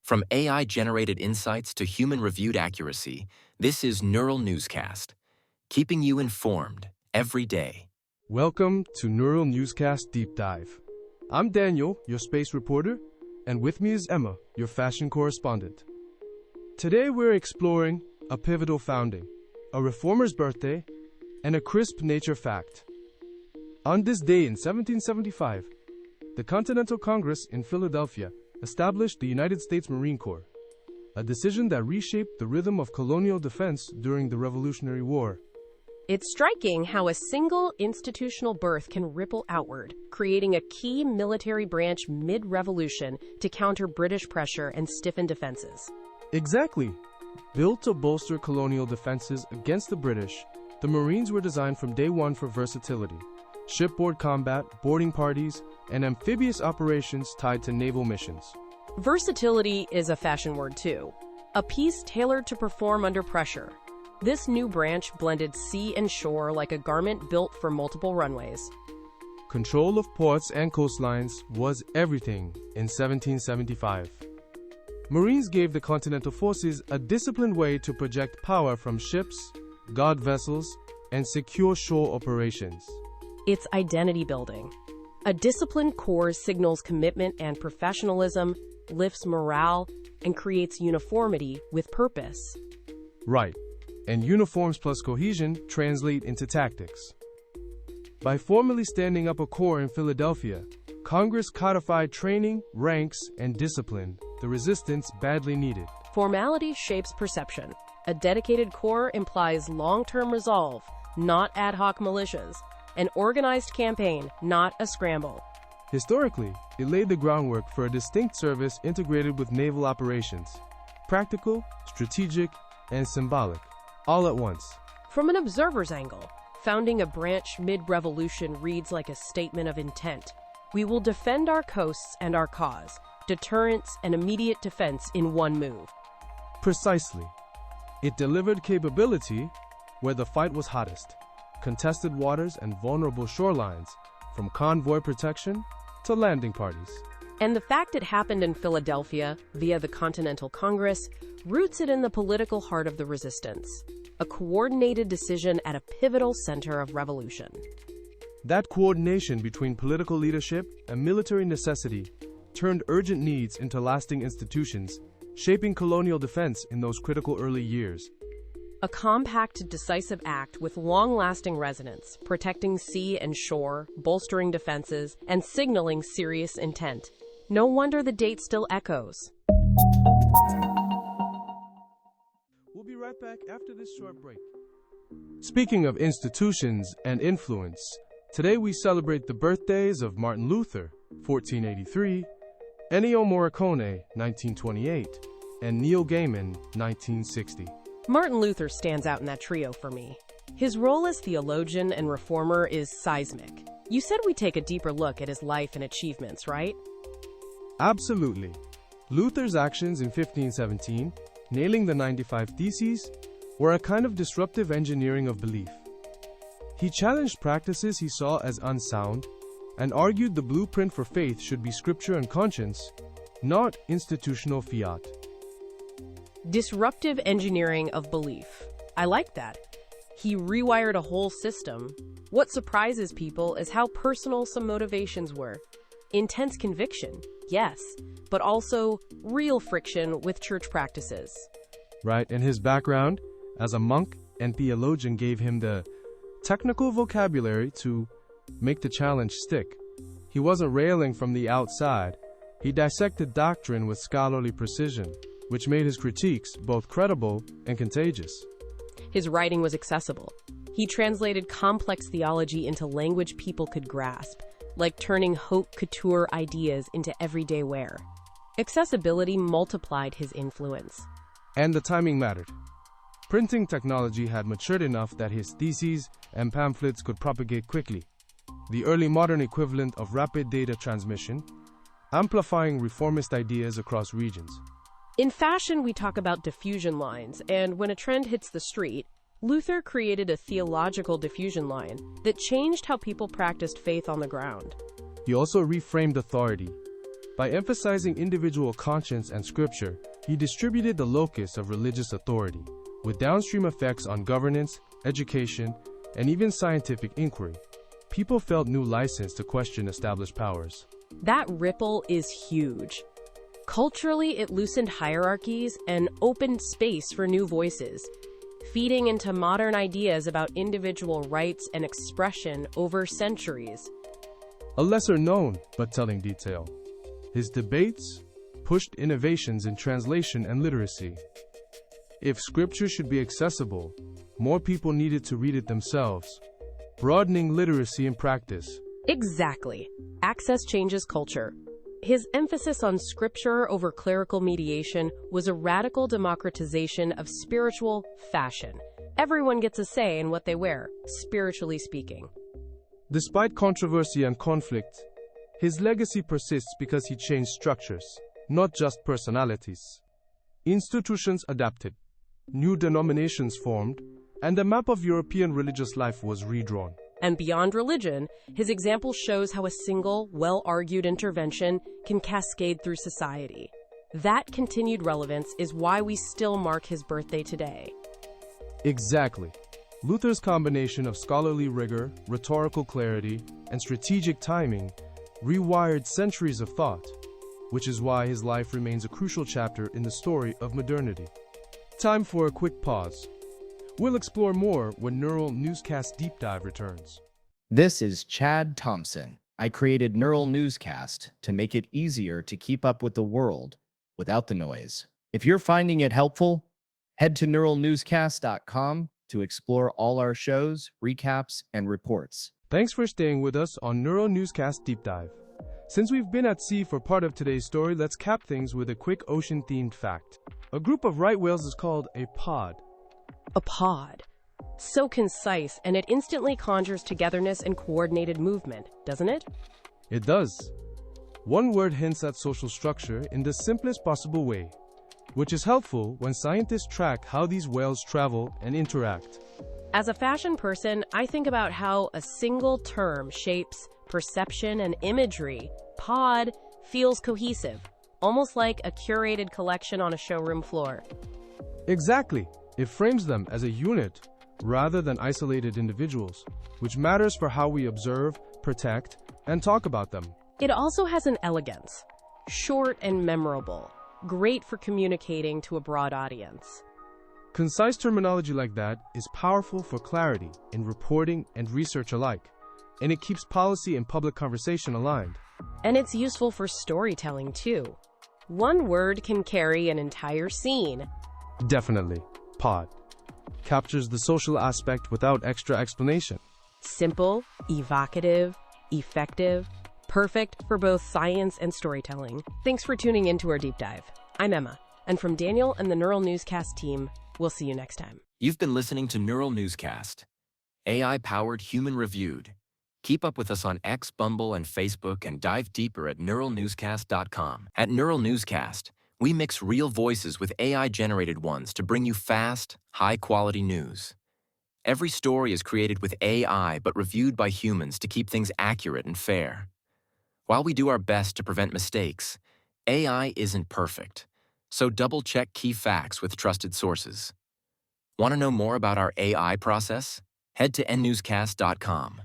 From AI-generated insights to human-reviewed accuracy, this is Neural Newscast, keeping you informed every day. Welcome to Neural Newscast Deep Dive. I'm Daniel, your space reporter, and with me is Emma, your fashion correspondent. Today we're exploring a pivotal founding, a reformer's birthday, and a crisp nature fact. On this day in 1775, the Continental Congress in Philadelphia established the United States Marine Corps, a decision that reshaped the rhythm of colonial defense during the Revolutionary War. It's striking how a single institutional birth can ripple outward, creating a key military branch mid-revolution to counter British pressure and stiffen defenses. Exactly. Built to bolster colonial defenses against the British, the Marines were designed from day one for versatility. Shipboard combat, boarding parties, and amphibious operations tied to naval missions. Versatility is a fashion word too. A piece tailored to perform under pressure. This new branch blended sea and shore like a garment built for multiple runways. Control of ports and coastlines was everything in 1775. Marines gave the Continental Forces a disciplined way to project power from ships, guard vessels, and secure shore operations. It's identity building. A disciplined corps signals commitment and professionalism, lifts morale, and creates uniformity with purpose. Right. And uniforms plus cohesion translate into tactics. By formally standing up a corps in Philadelphia, Congress codified training, ranks, and discipline, the resistance badly needed. Formality shapes perception. A dedicated corps implies long-term resolve, not ad hoc militias. An organized campaign, not a scramble. Historically, it laid the groundwork for a distinct service integrated with naval operations. Practical, strategic, and symbolic, all at once. From an observer's angle, founding a branch mid-revolution reads like a statement of intent. We will defend our coasts and our cause, deterrence and immediate defense in one move. Precisely. It delivered capability where the fight was hottest. Contested waters and vulnerable shorelines, from convoy protection to landing parties. And the fact it happened in Philadelphia via the Continental Congress roots it in the political heart of the resistance, a coordinated decision at a pivotal center of revolution. That coordination between political leadership and military necessity turned urgent needs into lasting institutions, shaping colonial defense in those critical early years. A compact, decisive act with long-lasting resonance, protecting sea and shore, bolstering defenses, and signaling serious intent. No wonder the date still echoes. We'll be right back after this short break. Speaking of institutions and influence, today we celebrate the birthdays of Martin Luther, 1483, Ennio Morricone, 1928, and Neil Gaiman, 1960. Martin Luther stands out in that trio for me. His role as theologian and reformer is seismic. You said we'd take a deeper look at his life and achievements, right? Absolutely. Luther's actions in 1517, nailing the 95 Theses, were a kind of disruptive engineering of belief. He challenged practices he saw as unsound and argued the blueprint for faith should be scripture and conscience, not institutional fiat. Disruptive engineering of belief. I like that. He rewired a whole system. What surprises people is how personal some motivations were. Intense conviction, yes, but also real friction with church practices. Right, and his background as a monk and theologian gave him the technical vocabulary to make the challenge stick. He wasn't railing from the outside. He dissected doctrine with scholarly precision, which made his critiques both credible and contagious. His writing was accessible. He translated complex theology into language people could grasp, like turning haute couture ideas into everyday wear. Accessibility multiplied his influence. And the timing mattered. Printing technology had matured enough that his theses and pamphlets could propagate quickly, the early modern equivalent of rapid data transmission, amplifying reformist ideas across regions. In fashion, we talk about diffusion lines, and when a trend hits the street, Luther created a theological diffusion line that changed how people practiced faith on the ground. He also reframed authority. By emphasizing individual conscience and scripture, he distributed the locus of religious authority, with downstream effects on governance, education, and even scientific inquiry. People felt new license to question established powers. That ripple is huge. Culturally, it loosened hierarchies and opened space for new voices, feeding into modern ideas about individual rights and expression over centuries. A lesser known but telling detail. His debates pushed innovations in translation and literacy. If scripture should be accessible, more people needed to read it themselves, broadening literacy in practice. Exactly. Access changes culture. His emphasis on scripture over clerical mediation was a radical democratization of spiritual fashion. Everyone gets a say in what they wear, spiritually speaking. Despite controversy and conflict, his legacy persists because he changed structures, not just personalities. Institutions adapted, new denominations formed, and a map of European religious life was redrawn. And beyond religion, his example shows how a single, well-argued intervention can cascade through society. That continued relevance is why we still mark his birthday today. Exactly. Luther's combination of scholarly rigor, rhetorical clarity, and strategic timing rewired centuries of thought, which is why his life remains a crucial chapter in the story of modernity. Time for a quick pause. We'll explore more when Neural Newscast Deep Dive returns. This is Chad Thompson. I created Neural Newscast to make it easier to keep up with the world without the noise. If you're finding it helpful, head to neuralnewscast.com to explore all our shows, recaps, and reports. Thanks for staying with us on Neural Newscast Deep Dive. Since we've been at sea for part of today's story, let's cap things with a quick ocean-themed fact. A group of right whales is called a pod. A pod. So concise, and it instantly conjures togetherness and coordinated movement, doesn't it? It does. One word hints at social structure in the simplest possible way, which is helpful when scientists track how these whales travel and interact. As a fashion person, I think about how a single term shapes perception and imagery. Pod feels cohesive, almost like a curated collection on a showroom floor. Exactly. It frames them as a unit rather than isolated individuals, which matters for how we observe, protect, and talk about them. It also has an elegance, short and memorable, great for communicating to a broad audience. Concise terminology like that is powerful for clarity in reporting and research alike, and it keeps policy and public conversation aligned. And it's useful for storytelling too. One word can carry an entire scene. Definitely. Pod captures the social aspect without extra explanation. Simple, evocative, effective, perfect for both science and storytelling. Thanks for tuning in to our deep dive. I'm Emma, and from Daniel and the Neural Newscast team, we'll see you next time. You've been listening to Neural Newscast, AI-powered, human-reviewed. Keep up with us on X, Bumble, and Facebook, and dive deeper at neuralnewscast.com. At Neural Newscast, we mix real voices with AI-generated ones to bring you fast, high-quality news. Every story is created with AI but reviewed by humans to keep things accurate and fair. While we do our best to prevent mistakes, AI isn't perfect, so double-check key facts with trusted sources. Want to know more about our AI process? Head to nnewscast.com.